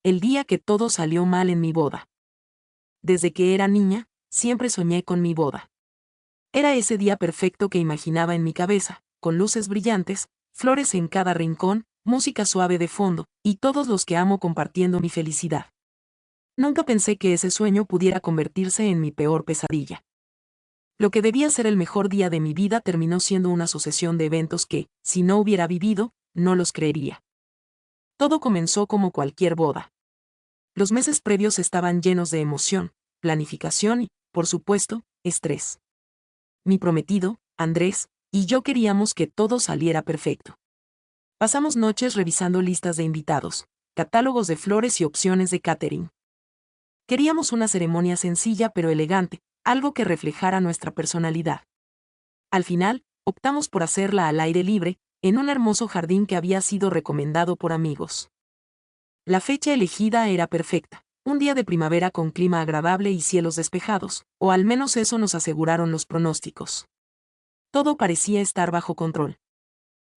el día que todo salió mal en mi boda. Desde que era niña, siempre soñé con mi boda. Era ese día perfecto que imaginaba en mi cabeza, con luces brillantes, flores en cada rincón, música suave de fondo, y todos los que amo compartiendo mi felicidad. Nunca pensé que ese sueño pudiera convertirse en mi peor pesadilla. Lo que debía ser el mejor día de mi vida terminó siendo una sucesión de eventos que, si no hubiera vivido, no los creería. Todo comenzó como cualquier boda. Los meses previos estaban llenos de emoción, planificación y, por supuesto, estrés. Mi prometido, Andrés, y yo queríamos que todo saliera perfecto. Pasamos noches revisando listas de invitados, catálogos de flores y opciones de catering. Queríamos una ceremonia sencilla pero elegante, algo que reflejara nuestra personalidad. Al final, optamos por hacerla al aire libre, en un hermoso jardín que había sido recomendado por amigos. La fecha elegida era perfecta, un día de primavera con clima agradable y cielos despejados, o al menos eso nos aseguraron los pronósticos. Todo parecía estar bajo control.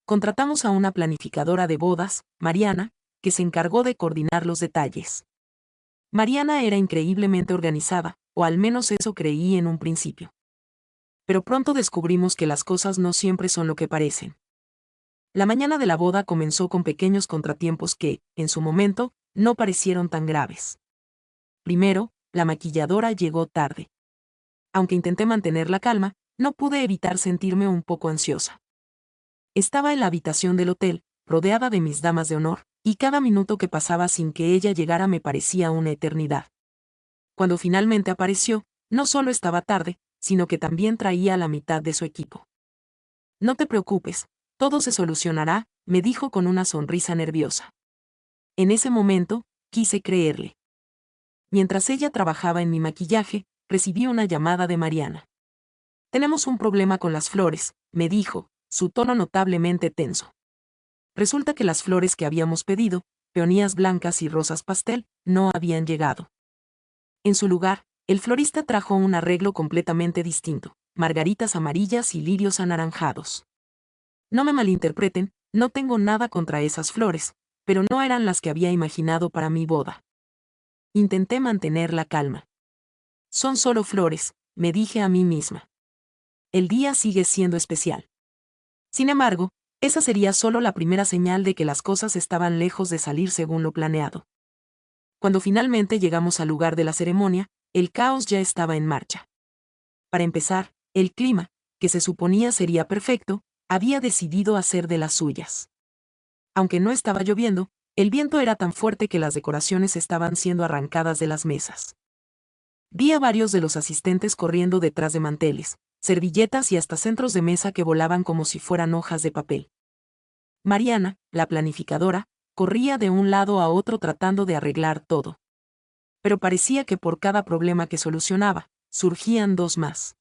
Contratamos a una planificadora de bodas, Mariana, que se encargó de coordinar los detalles. Mariana era increíblemente organizada, o al menos eso creí en un principio. Pero pronto descubrimos que las cosas no siempre son lo que parecen. La mañana de la boda comenzó con pequeños contratiempos que, en su momento, no parecieron tan graves. Primero, la maquilladora llegó tarde. Aunque intenté mantener la calma, no pude evitar sentirme un poco ansiosa. Estaba en la habitación del hotel, rodeada de mis damas de honor, y cada minuto que pasaba sin que ella llegara me parecía una eternidad. Cuando finalmente apareció, no solo estaba tarde, sino que también traía la mitad de su equipo. No te preocupes, todo se solucionará, me dijo con una sonrisa nerviosa. En ese momento, quise creerle. Mientras ella trabajaba en mi maquillaje, recibí una llamada de Mariana. Tenemos un problema con las flores, me dijo, su tono notablemente tenso. Resulta que las flores que habíamos pedido, peonías blancas y rosas pastel, no habían llegado. En su lugar, el florista trajo un arreglo completamente distinto, margaritas amarillas y lirios anaranjados. No me malinterpreten, no tengo nada contra esas flores, pero no eran las que había imaginado para mi boda. Intenté mantener la calma. Son solo flores, me dije a mí misma. El día sigue siendo especial. Sin embargo, esa sería solo la primera señal de que las cosas estaban lejos de salir según lo planeado. Cuando finalmente llegamos al lugar de la ceremonia, el caos ya estaba en marcha. Para empezar, el clima, que se suponía sería perfecto, había decidido hacer de las suyas. Aunque no estaba lloviendo, el viento era tan fuerte que las decoraciones estaban siendo arrancadas de las mesas. Vi a varios de los asistentes corriendo detrás de manteles, servilletas y hasta centros de mesa que volaban como si fueran hojas de papel. Mariana, la planificadora, corría de un lado a otro tratando de arreglar todo. Pero parecía que por cada problema que solucionaba, surgían dos más.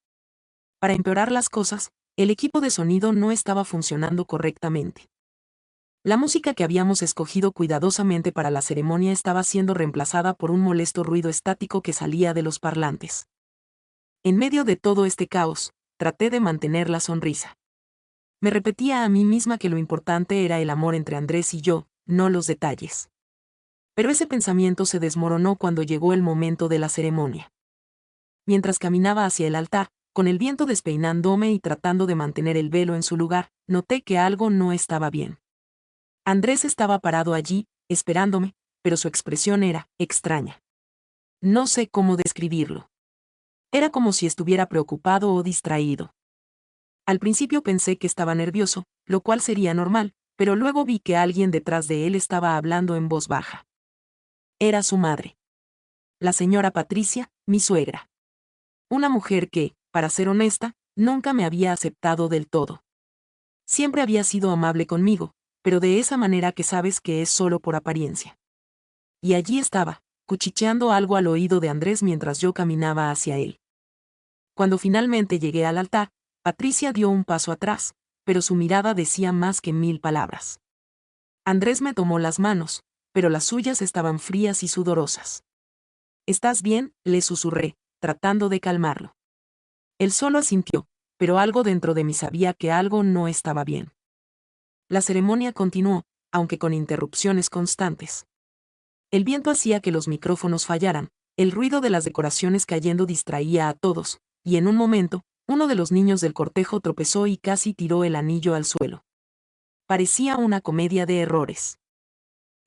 Para empeorar las cosas, el equipo de sonido no estaba funcionando correctamente. La música que habíamos escogido cuidadosamente para la ceremonia estaba siendo reemplazada por un molesto ruido estático que salía de los parlantes. En medio de todo este caos, traté de mantener la sonrisa. Me repetía a mí misma que lo importante era el amor entre Andrés y yo, no los detalles. Pero ese pensamiento se desmoronó cuando llegó el momento de la ceremonia. Mientras caminaba hacia el altar, con el viento despeinándome y tratando de mantener el velo en su lugar, noté que algo no estaba bien. Andrés estaba parado allí, esperándome, pero su expresión era extraña. No sé cómo describirlo. Era como si estuviera preocupado o distraído. Al principio pensé que estaba nervioso, lo cual sería normal, pero luego vi que alguien detrás de él estaba hablando en voz baja. Era su madre. La señora Patricia, mi suegra. Una mujer que, para ser honesta, nunca me había aceptado del todo. Siempre había sido amable conmigo, pero de esa manera que sabes que es solo por apariencia. Y allí estaba, cuchicheando algo al oído de Andrés mientras yo caminaba hacia él. Cuando finalmente llegué al altar, Patricia dio un paso atrás, pero su mirada decía más que 1000 palabras. Andrés me tomó las manos, pero las suyas estaban frías y sudorosas. ¿Estás bien?, le susurré, tratando de calmarlo. Él solo asintió, pero algo dentro de mí sabía que algo no estaba bien. La ceremonia continuó, aunque con interrupciones constantes. El viento hacía que los micrófonos fallaran, el ruido de las decoraciones cayendo distraía a todos, y en un momento, uno de los niños del cortejo tropezó y casi tiró el anillo al suelo. Parecía una comedia de errores.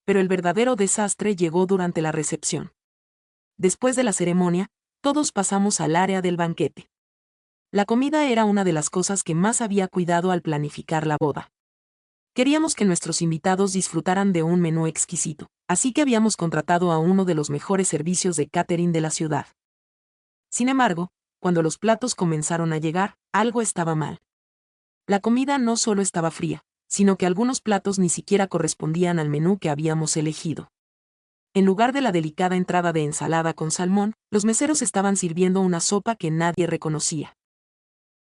Pero el verdadero desastre llegó durante la recepción. Después de la ceremonia, todos pasamos al área del banquete. La comida era una de las cosas que más había cuidado al planificar la boda. Queríamos que nuestros invitados disfrutaran de un menú exquisito, así que habíamos contratado a uno de los mejores servicios de catering de la ciudad. Sin embargo, cuando los platos comenzaron a llegar, algo estaba mal. La comida no solo estaba fría, sino que algunos platos ni siquiera correspondían al menú que habíamos elegido. En lugar de la delicada entrada de ensalada con salmón, los meseros estaban sirviendo una sopa que nadie reconocía.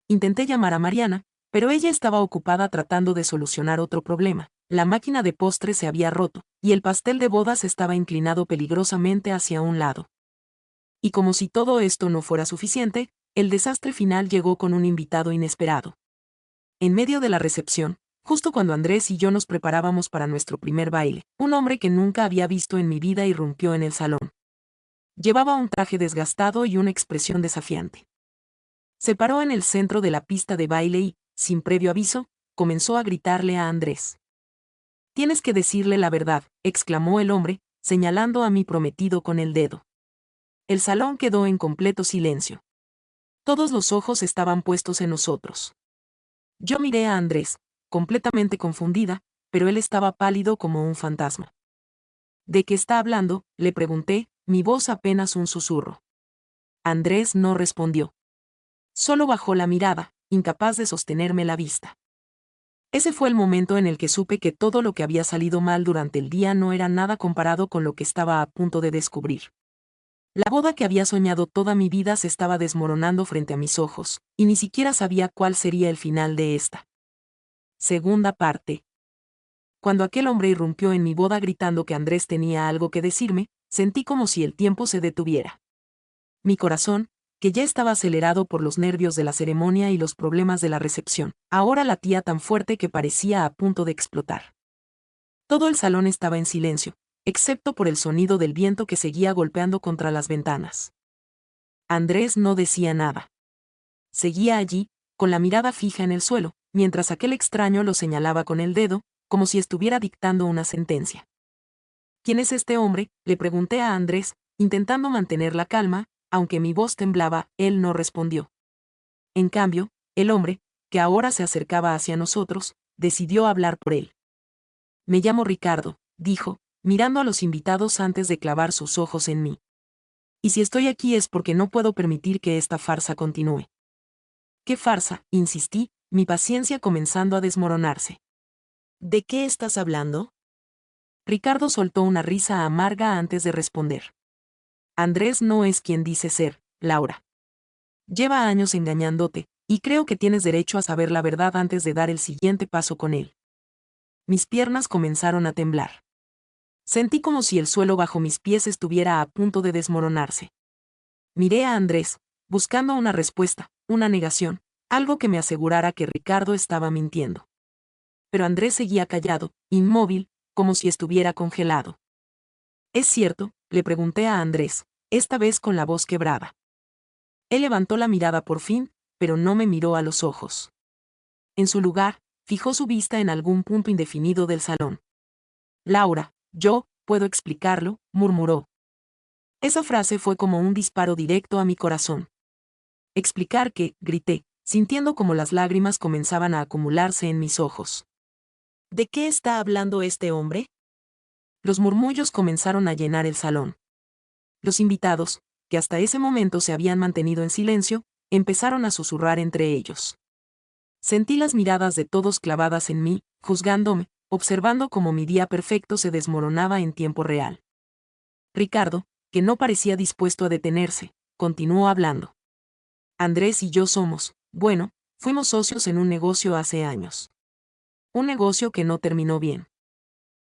Intenté llamar a Mariana, pero ella estaba ocupada tratando de solucionar otro problema. La máquina de postres se había roto, y el pastel de bodas estaba inclinado peligrosamente hacia un lado. Y como si todo esto no fuera suficiente, el desastre final llegó con un invitado inesperado. En medio de la recepción, justo cuando Andrés y yo nos preparábamos para nuestro primer baile, un hombre que nunca había visto en mi vida irrumpió en el salón. Llevaba un traje desgastado y una expresión desafiante. Se paró en el centro de la pista de baile y, sin previo aviso, comenzó a gritarle a Andrés. «Tienes que decirle la verdad», exclamó el hombre, señalando a mi prometido con el dedo. El salón quedó en completo silencio. Todos los ojos estaban puestos en nosotros. Yo miré a Andrés, completamente confundida, pero él estaba pálido como un fantasma. «¿De qué está hablando?», le pregunté, mi voz apenas un susurro. Andrés no respondió. Solo bajó la mirada, incapaz de sostenerme la vista. Ese fue el momento en el que supe que todo lo que había salido mal durante el día no era nada comparado con lo que estaba a punto de descubrir. La boda que había soñado toda mi vida se estaba desmoronando frente a mis ojos, y ni siquiera sabía cuál sería el final de esta. Segunda parte. Cuando aquel hombre irrumpió en mi boda gritando que Andrés tenía algo que decirme, sentí como si el tiempo se detuviera. Mi corazón, que ya estaba acelerado por los nervios de la ceremonia y los problemas de la recepción, ahora latía tan fuerte que parecía a punto de explotar. Todo el salón estaba en silencio, excepto por el sonido del viento que seguía golpeando contra las ventanas. Andrés no decía nada. Seguía allí, con la mirada fija en el suelo, mientras aquel extraño lo señalaba con el dedo, como si estuviera dictando una sentencia. «¿Quién es este hombre?», le pregunté a Andrés, intentando mantener la calma. Aunque mi voz temblaba, él no respondió. En cambio, el hombre, que ahora se acercaba hacia nosotros, decidió hablar por él. «Me llamo Ricardo», dijo, mirando a los invitados antes de clavar sus ojos en mí. «Y si estoy aquí es porque no puedo permitir que esta farsa continúe». «¿Qué farsa?», insistí, mi paciencia comenzando a desmoronarse. «¿De qué estás hablando?». Ricardo soltó una risa amarga antes de responder. «Andrés no es quien dice ser, Laura. Lleva años engañándote, y creo que tienes derecho a saber la verdad antes de dar el siguiente paso con él». Mis piernas comenzaron a temblar. Sentí como si el suelo bajo mis pies estuviera a punto de desmoronarse. Miré a Andrés, buscando una respuesta, una negación, algo que me asegurara que Ricardo estaba mintiendo. Pero Andrés seguía callado, inmóvil, como si estuviera congelado. «¿Es cierto?», le pregunté a Andrés, esta vez con la voz quebrada. Él levantó la mirada por fin, pero no me miró a los ojos. En su lugar, fijó su vista en algún punto indefinido del salón. «Laura, yo, puedo explicarlo», murmuró. Esa frase fue como un disparo directo a mi corazón. «¿Explicar qué?», grité, sintiendo como las lágrimas comenzaban a acumularse en mis ojos. «¿De qué está hablando este hombre?». Los murmullos comenzaron a llenar el salón. Los invitados, que hasta ese momento se habían mantenido en silencio, empezaron a susurrar entre ellos. Sentí las miradas de todos clavadas en mí, juzgándome, observando cómo mi día perfecto se desmoronaba en tiempo real. Ricardo, que no parecía dispuesto a detenerse, continuó hablando. «Andrés y yo fuimos socios en un negocio hace años. Un negocio que no terminó bien».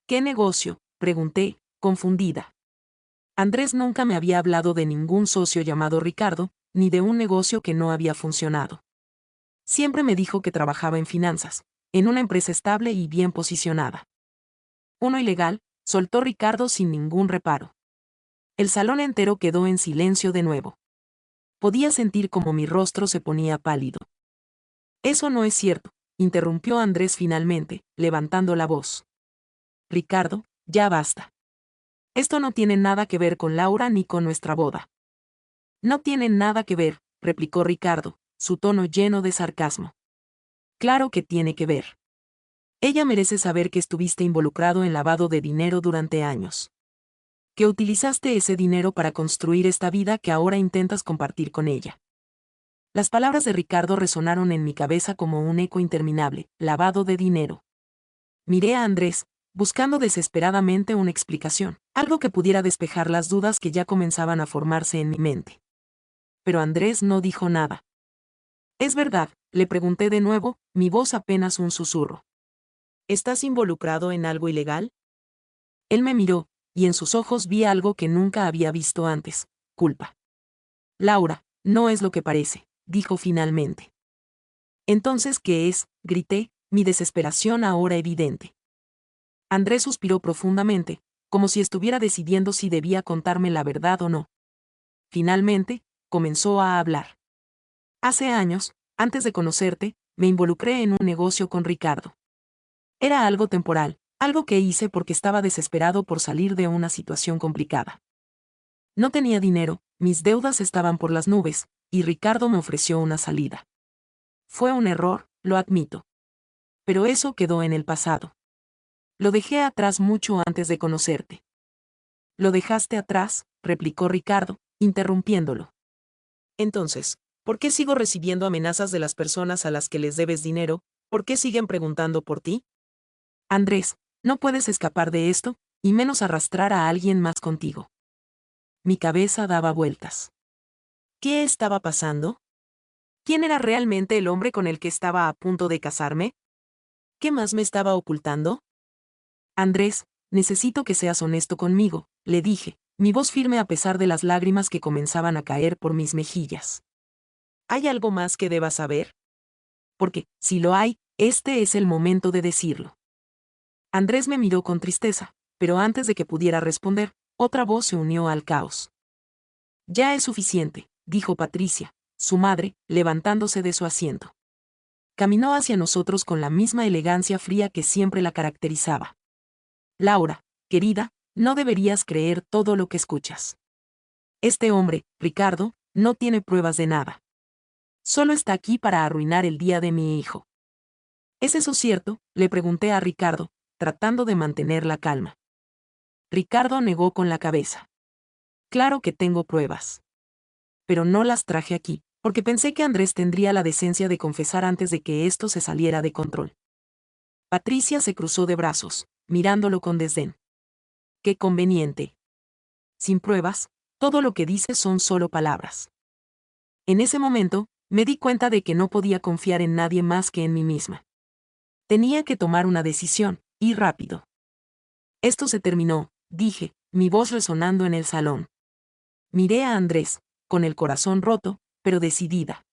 «¿Qué negocio?», pregunté, confundida. Andrés nunca me había hablado de ningún socio llamado Ricardo, ni de un negocio que no había funcionado. Siempre me dijo que trabajaba en finanzas, en una empresa estable y bien posicionada. «Uno ilegal», soltó Ricardo sin ningún reparo. El salón entero quedó en silencio de nuevo. Podía sentir como mi rostro se ponía pálido. Eso no es cierto, interrumpió Andrés finalmente, levantando la voz. Ricardo, ya basta. Esto no tiene nada que ver con Laura ni con nuestra boda. No tiene nada que ver, replicó Ricardo, su tono lleno de sarcasmo. Claro que tiene que ver. Ella merece saber que estuviste involucrado en lavado de dinero durante años. Que utilizaste ese dinero para construir esta vida que ahora intentas compartir con ella. Las palabras de Ricardo resonaron en mi cabeza como un eco interminable, lavado de dinero. Miré a Andrés, buscando desesperadamente una explicación, algo que pudiera despejar las dudas que ya comenzaban a formarse en mi mente. Pero Andrés no dijo nada. ¿Es verdad?, le pregunté de nuevo, mi voz apenas un susurro. ¿Estás involucrado en algo ilegal? Él me miró, y en sus ojos vi algo que nunca había visto antes, culpa. Laura, no es lo que parece, dijo finalmente. Entonces, ¿qué es?, grité, mi desesperación ahora evidente. Andrés suspiró profundamente, como si estuviera decidiendo si debía contarme la verdad o no. Finalmente, comenzó a hablar. Hace años, antes de conocerte, me involucré en un negocio con Ricardo. Era algo temporal, algo que hice porque estaba desesperado por salir de una situación complicada. No tenía dinero, mis deudas estaban por las nubes, y Ricardo me ofreció una salida. Fue un error, lo admito. Pero eso quedó en el pasado. Lo dejé atrás mucho antes de conocerte. ¿Lo dejaste atrás?, replicó Ricardo, interrumpiéndolo. Entonces, ¿por qué sigo recibiendo amenazas de las personas a las que les debes dinero? ¿Por qué siguen preguntando por ti? Andrés, no puedes escapar de esto, y menos arrastrar a alguien más contigo. Mi cabeza daba vueltas. ¿Qué estaba pasando? ¿Quién era realmente el hombre con el que estaba a punto de casarme? ¿Qué más me estaba ocultando? Andrés, necesito que seas honesto conmigo, le dije, mi voz firme a pesar de las lágrimas que comenzaban a caer por mis mejillas. ¿Hay algo más que debas saber? Porque, si lo hay, este es el momento de decirlo. Andrés me miró con tristeza, pero antes de que pudiera responder, otra voz se unió al caos. Ya es suficiente, dijo Patricia, su madre, levantándose de su asiento. Caminó hacia nosotros con la misma elegancia fría que siempre la caracterizaba. Laura, querida, no deberías creer todo lo que escuchas. Este hombre, Ricardo, no tiene pruebas de nada. Solo está aquí para arruinar el día de mi hijo. ¿Es eso cierto?, le pregunté a Ricardo, tratando de mantener la calma. Ricardo negó con la cabeza. Claro que tengo pruebas. Pero no las traje aquí, porque pensé que Andrés tendría la decencia de confesar antes de que esto se saliera de control. Patricia se cruzó de brazos, mirándolo con desdén. Qué conveniente. Sin pruebas, todo lo que dice son solo palabras. En ese momento, me di cuenta de que no podía confiar en nadie más que en mí misma. Tenía que tomar una decisión, y rápido. Esto se terminó, dije, mi voz resonando en el salón. Miré a Andrés, con el corazón roto, pero decidida.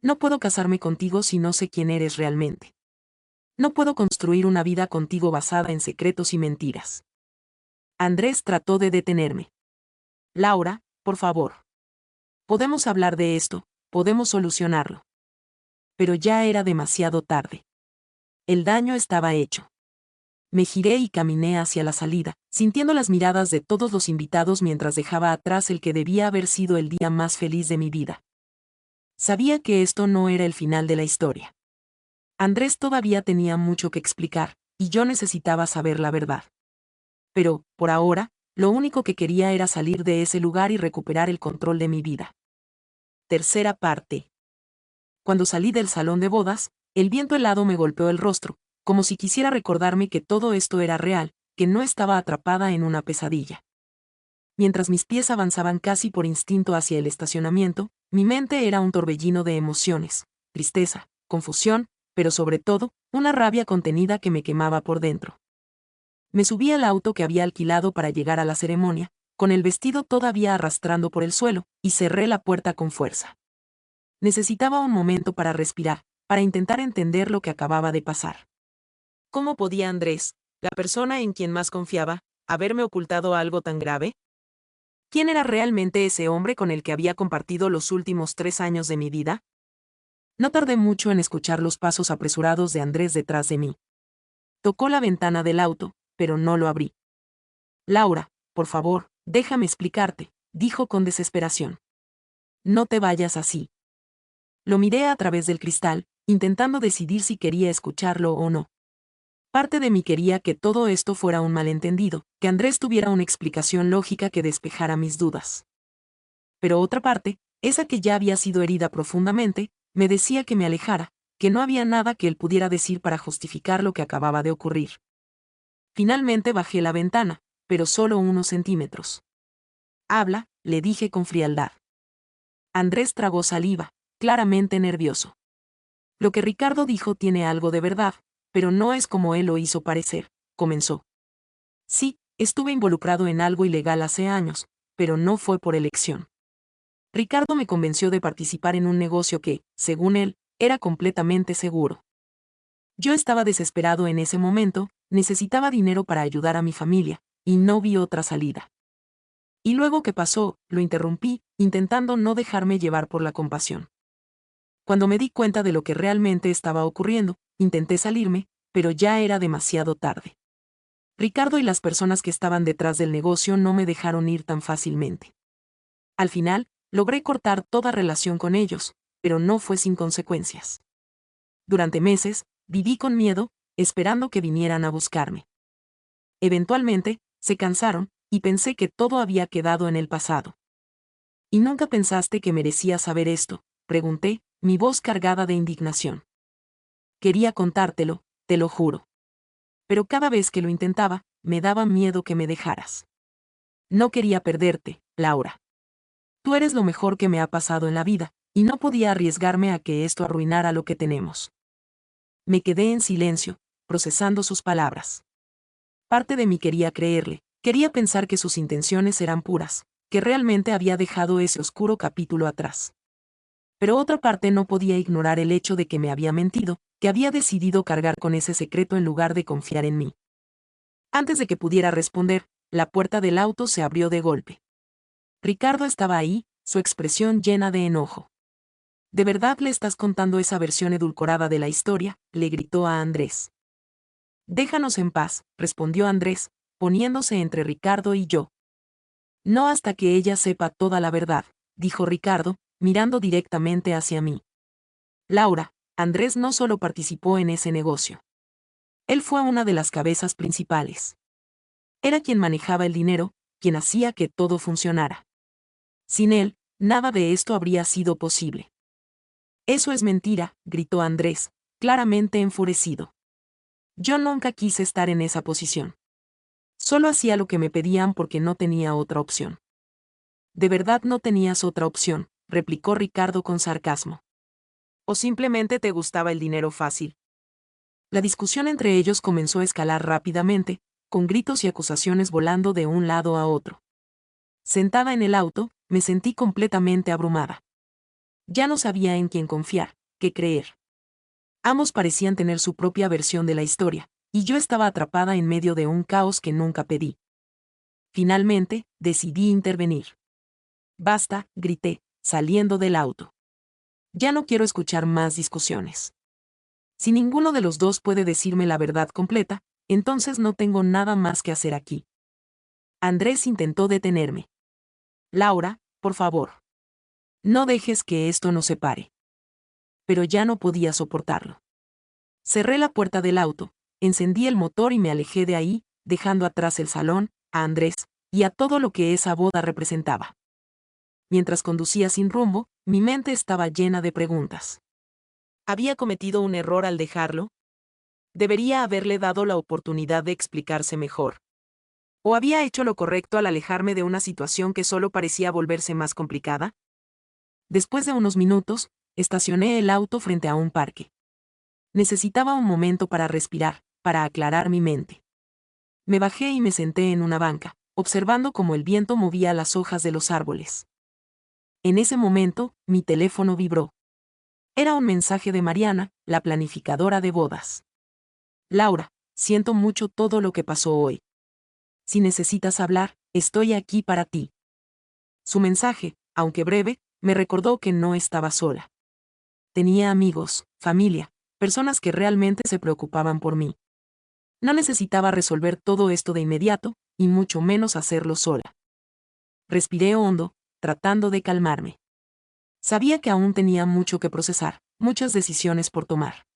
No puedo casarme contigo si no sé quién eres realmente. No puedo construir una vida contigo basada en secretos y mentiras. Andrés trató de detenerme. Laura, por favor. Podemos hablar de esto, podemos solucionarlo. Pero ya era demasiado tarde. El daño estaba hecho. Me giré y caminé hacia la salida, sintiendo las miradas de todos los invitados mientras dejaba atrás el que debía haber sido el día más feliz de mi vida. Sabía que esto no era el final de la historia. Andrés todavía tenía mucho que explicar, y yo necesitaba saber la verdad. Pero, por ahora, lo único que quería era salir de ese lugar y recuperar el control de mi vida. Tercera parte. Cuando salí del salón de bodas, el viento helado me golpeó el rostro, como si quisiera recordarme que todo esto era real, que no estaba atrapada en una pesadilla. Mientras mis pies avanzaban casi por instinto hacia el estacionamiento, mi mente era un torbellino de emociones, tristeza, confusión, pero sobre todo, una rabia contenida que me quemaba por dentro. Me subí al auto que había alquilado para llegar a la ceremonia, con el vestido todavía arrastrando por el suelo, y cerré la puerta con fuerza. Necesitaba un momento para respirar, para intentar entender lo que acababa de pasar. ¿Cómo podía Andrés, la persona en quien más confiaba, ¿Haberme ocultado algo tan grave? ¿Quién era realmente ese hombre con el que había compartido los últimos 3 años de mi vida? No tardé mucho en escuchar los pasos apresurados de Andrés detrás de mí. Tocó la ventana del auto, pero no lo abrí. Laura, por favor, déjame explicarte, dijo con desesperación. No te vayas así. Lo miré a través del cristal, intentando decidir si quería escucharlo o no. Parte de mí quería que todo esto fuera un malentendido, que Andrés tuviera una explicación lógica que despejara mis dudas. Pero otra parte, esa que ya había sido herida profundamente, me decía que me alejara, que no había nada que él pudiera decir para justificar lo que acababa de ocurrir. Finalmente bajé la ventana, pero solo unos centímetros. Habla, le dije con frialdad. Andrés tragó saliva, claramente nervioso. Lo que Ricardo dijo tiene algo de verdad, pero no es como él lo hizo parecer, comenzó. Sí, estuve involucrado en algo ilegal hace años, pero no fue por elección. Ricardo me convenció de participar en un negocio que, según él, era completamente seguro. Yo estaba desesperado en ese momento, necesitaba dinero para ayudar a mi familia, y no vi otra salida. Y luego que pasó, lo interrumpí, intentando no dejarme llevar por la compasión. Cuando me di cuenta de lo que realmente estaba ocurriendo, intenté salirme, pero ya era demasiado tarde. Ricardo y las personas que estaban detrás del negocio no me dejaron ir tan fácilmente. Al final, logré cortar toda relación con ellos, pero no fue sin consecuencias. Durante meses, viví con miedo, esperando que vinieran a buscarme. Eventualmente, se cansaron, y pensé que todo había quedado en el pasado. ¿Y nunca pensaste que merecía saber esto?, pregunté, mi voz cargada de indignación. Quería contártelo, te lo juro. Pero cada vez que lo intentaba, me daba miedo que me dejaras. No quería perderte, Laura. Tú eres lo mejor que me ha pasado en la vida, y no podía arriesgarme a que esto arruinara lo que tenemos. Me quedé en silencio, procesando sus palabras. Parte de mí quería creerle, quería pensar que sus intenciones eran puras, que realmente había dejado ese oscuro capítulo atrás. Pero otra parte no podía ignorar el hecho de que me había mentido, que había decidido cargar con ese secreto en lugar de confiar en mí. Antes de que pudiera responder, la puerta del auto se abrió de golpe. Ricardo estaba ahí, su expresión llena de enojo. ¿De verdad le estás contando esa versión edulcorada de la historia?, le gritó a Andrés. Déjanos en paz, respondió Andrés, poniéndose entre Ricardo y yo. No hasta que ella sepa toda la verdad, dijo Ricardo, mirando directamente hacia mí. Laura, Andrés no solo participó en ese negocio. Él fue una de las cabezas principales. Era quien manejaba el dinero, quien hacía que todo funcionara. Sin él, nada de esto habría sido posible. Eso es mentira, gritó Andrés, claramente enfurecido. Yo nunca quise estar en esa posición. Solo hacía lo que me pedían porque no tenía otra opción. ¿De verdad no tenías otra opción?, replicó Ricardo con sarcasmo. ¿O simplemente te gustaba el dinero fácil? La discusión entre ellos comenzó a escalar rápidamente, con gritos y acusaciones volando de un lado a otro. Sentada en el auto, me sentí completamente abrumada. Ya no sabía en quién confiar, qué creer. Ambos parecían tener su propia versión de la historia, y yo estaba atrapada en medio de un caos que nunca pedí. Finalmente, decidí intervenir. Basta, grité, saliendo del auto. Ya no quiero escuchar más discusiones. Si ninguno de los dos puede decirme la verdad completa, entonces no tengo nada más que hacer aquí. Andrés intentó detenerme. Laura, por favor. No dejes que esto nos separe. Pero ya no podía soportarlo. Cerré la puerta del auto, encendí el motor y me alejé de ahí, dejando atrás el salón, a Andrés, y a todo lo que esa boda representaba. Mientras conducía sin rumbo, mi mente estaba llena de preguntas. ¿Había cometido un error al dejarlo? ¿Debería haberle dado la oportunidad de explicarse mejor? ¿O había hecho lo correcto al alejarme de una situación que solo parecía volverse más complicada? Después de unos minutos, estacioné el auto frente a un parque. Necesitaba un momento para respirar, para aclarar mi mente. Me bajé y me senté en una banca, observando cómo el viento movía las hojas de los árboles. En ese momento, mi teléfono vibró. Era un mensaje de Mariana, la planificadora de bodas. Laura, siento mucho todo lo que pasó hoy. Si necesitas hablar, estoy aquí para ti. Su mensaje, aunque breve, me recordó que no estaba sola. Tenía amigos, familia, personas que realmente se preocupaban por mí. No necesitaba resolver todo esto de inmediato, y mucho menos hacerlo sola. Respiré hondo, tratando de calmarme. Sabía que aún tenía mucho que procesar, muchas decisiones por tomar.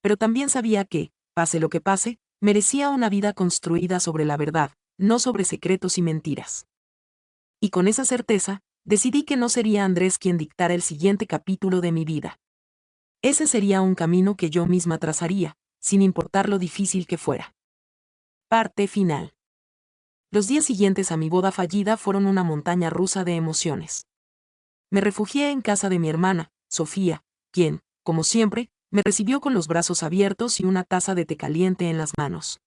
Pero también sabía que, pase lo que pase, merecía una vida construida sobre la verdad, no sobre secretos y mentiras. Y con esa certeza, decidí que no sería Andrés quien dictara el siguiente capítulo de mi vida. Ese sería un camino que yo misma trazaría, sin importar lo difícil que fuera. Parte final. Los días siguientes a mi boda fallida fueron una montaña rusa de emociones. Me refugié en casa de mi hermana, Sofía, quien, como siempre, me recibió con los brazos abiertos y una taza de té caliente en las manos.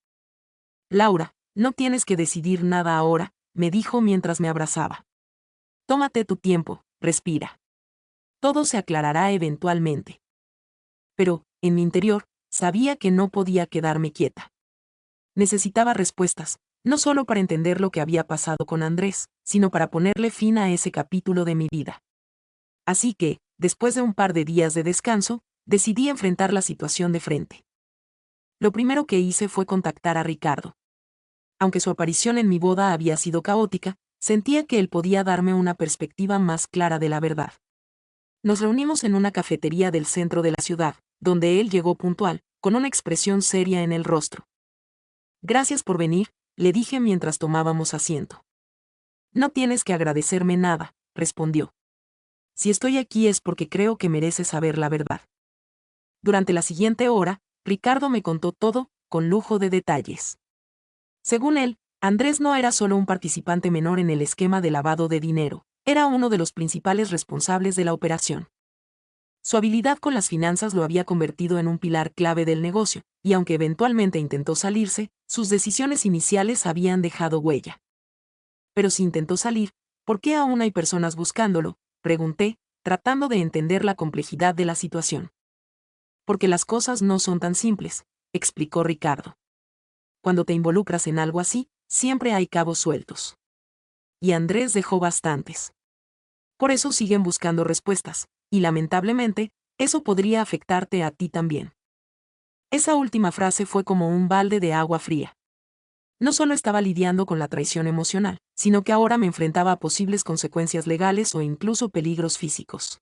Laura, no tienes que decidir nada ahora, me dijo mientras me abrazaba. Tómate tu tiempo, respira. Todo se aclarará eventualmente. Pero, en mi interior, sabía que no podía quedarme quieta. Necesitaba respuestas, no solo para entender lo que había pasado con Andrés, sino para ponerle fin a ese capítulo de mi vida. Así que, después de un par de días de descanso, decidí enfrentar la situación de frente. Lo primero que hice fue contactar a Ricardo. Aunque su aparición en mi boda había sido caótica, sentía que él podía darme una perspectiva más clara de la verdad. Nos reunimos en una cafetería del centro de la ciudad, donde él llegó puntual, con una expresión seria en el rostro. Gracias por venir, le dije mientras tomábamos asiento. No tienes que agradecerme nada, respondió. Si estoy aquí es porque creo que mereces saber la verdad. Durante la siguiente hora, Ricardo me contó todo, con lujo de detalles. Según él, Andrés no era solo un participante menor en el esquema de lavado de dinero, era uno de los principales responsables de la operación. Su habilidad con las finanzas lo había convertido en un pilar clave del negocio, y aunque eventualmente intentó salirse, sus decisiones iniciales habían dejado huella. Pero si intentó salir, ¿por qué aún hay personas buscándolo?, pregunté, tratando de entender la complejidad de la situación. Porque las cosas no son tan simples, explicó Ricardo. Cuando te involucras en algo así, siempre hay cabos sueltos. Y Andrés dejó bastantes. Por eso siguen buscando respuestas, y lamentablemente, eso podría afectarte a ti también. Esa última frase fue como un balde de agua fría. No solo estaba lidiando con la traición emocional, sino que ahora me enfrentaba a posibles consecuencias legales o incluso peligros físicos.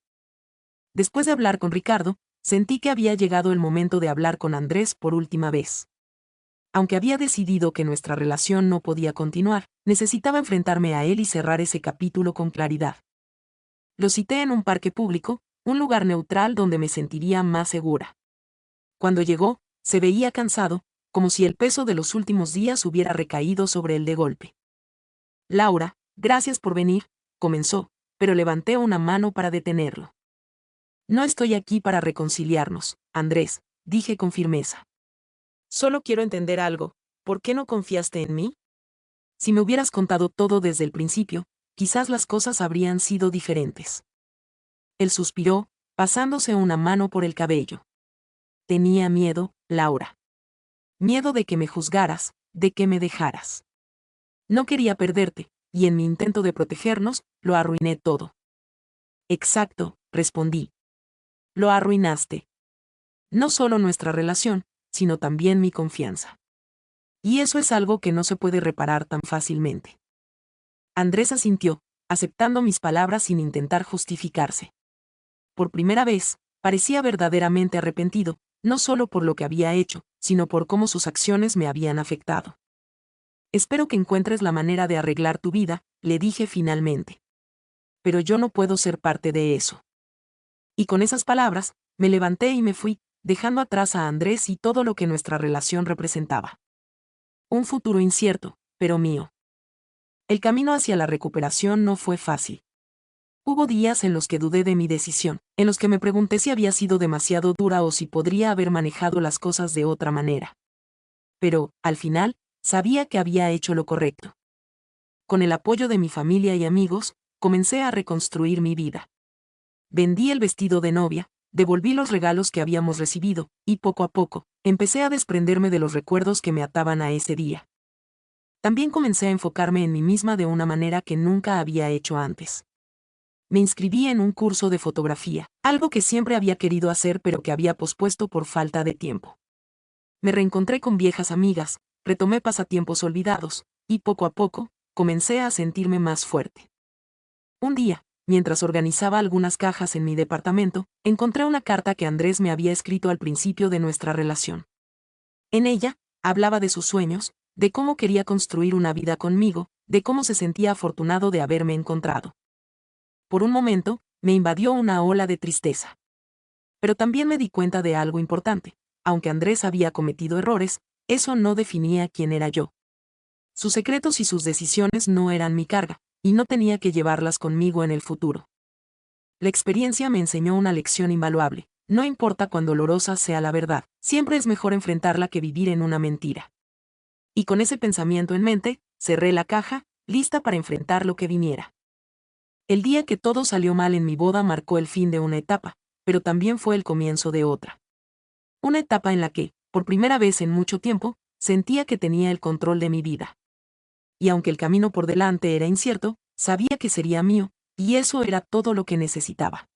Después de hablar con Ricardo, sentí que había llegado el momento de hablar con Andrés por última vez. Aunque había decidido que nuestra relación no podía continuar, necesitaba enfrentarme a él y cerrar ese capítulo con claridad. Lo cité en un parque público, un lugar neutral donde me sentiría más segura. Cuando llegó, se veía cansado, como si el peso de los últimos días hubiera recaído sobre él de golpe. Laura, gracias por venir, comenzó, pero levanté una mano para detenerlo. No estoy aquí para reconciliarnos, Andrés, dije con firmeza. Solo quiero entender algo, ¿por qué no confiaste en mí? Si me hubieras contado todo desde el principio, quizás las cosas habrían sido diferentes. Él suspiró, pasándose una mano por el cabello. Tenía miedo, Laura. Miedo de que me juzgaras, de que me dejaras. No quería perderte, y en mi intento de protegernos, lo arruiné todo. Exacto, respondí. Lo arruinaste. No solo nuestra relación, sino también mi confianza. Y eso es algo que no se puede reparar tan fácilmente. Andrés asintió, aceptando mis palabras sin intentar justificarse. Por primera vez, parecía verdaderamente arrepentido, no solo por lo que había hecho, sino por cómo sus acciones me habían afectado. Espero que encuentres la manera de arreglar tu vida, le dije finalmente. Pero yo no puedo ser parte de eso. Y con esas palabras, me levanté y me fui, dejando atrás a Andrés y todo lo que nuestra relación representaba. Un futuro incierto, pero mío. El camino hacia la recuperación no fue fácil. Hubo días en los que dudé de mi decisión, en los que me pregunté si había sido demasiado dura o si podría haber manejado las cosas de otra manera. Pero, al final, sabía que había hecho lo correcto. Con el apoyo de mi familia y amigos, comencé a reconstruir mi vida. Vendí el vestido de novia, devolví los regalos que habíamos recibido, y poco a poco, empecé a desprenderme de los recuerdos que me ataban a ese día. También comencé a enfocarme en mí misma de una manera que nunca había hecho antes. Me inscribí en un curso de fotografía, algo que siempre había querido hacer pero que había pospuesto por falta de tiempo. Me reencontré con viejas amigas, retomé pasatiempos olvidados, y poco a poco, comencé a sentirme más fuerte. Un día, mientras organizaba algunas cajas en mi departamento, encontré una carta que Andrés me había escrito al principio de nuestra relación. En ella, hablaba de sus sueños, de cómo quería construir una vida conmigo, de cómo se sentía afortunado de haberme encontrado. Por un momento, me invadió una ola de tristeza. Pero también me di cuenta de algo importante. Aunque Andrés había cometido errores, eso no definía quién era yo. Sus secretos y sus decisiones no eran mi carga, y no tenía que llevarlas conmigo en el futuro. La experiencia me enseñó una lección invaluable. No importa cuán dolorosa sea la verdad, siempre es mejor enfrentarla que vivir en una mentira. Y con ese pensamiento en mente, cerré la caja, lista para enfrentar lo que viniera. El día que todo salió mal en mi boda marcó el fin de una etapa, pero también fue el comienzo de otra. Una etapa en la que, por primera vez en mucho tiempo, sentía que tenía el control de mi vida. Y aunque el camino por delante era incierto, sabía que sería mío, y eso era todo lo que necesitaba.